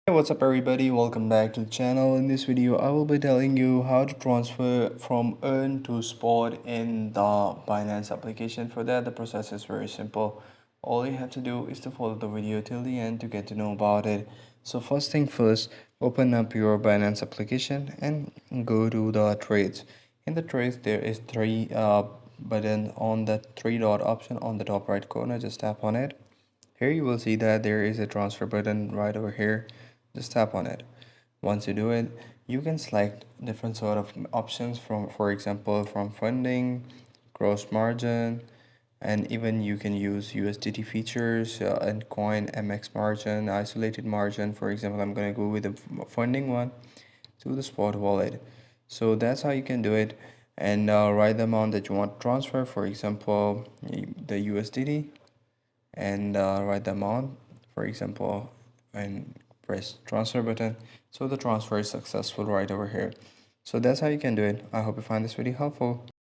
Hey, what's up everybody? Welcome back to the channel. In this video, I will be telling you how to transfer from earn to spot in the Binance application. For that, the process is very simple. All you have to do is to follow the video till the end to get to know about it. So first thing first, open up your Binance application and go to the trades. In the trades, there is three button on the three dot option on the top right corner. Just tap on it. Here you will see that there is a transfer button right over here. Just tap on it. Once you do it, you can select different sort of options from, for example, from funding, gross margin, and even you can use USDT features and coin MX margin, isolated margin. For example, I'm going to go with the funding one to the spot wallet. So that's how you can do it, and write the amount that you want to transfer, for example, the USDT, and write the amount, for example, and press transfer button. So the transfer is successful right over here. So that's how you can do it. I hope you find this video helpful.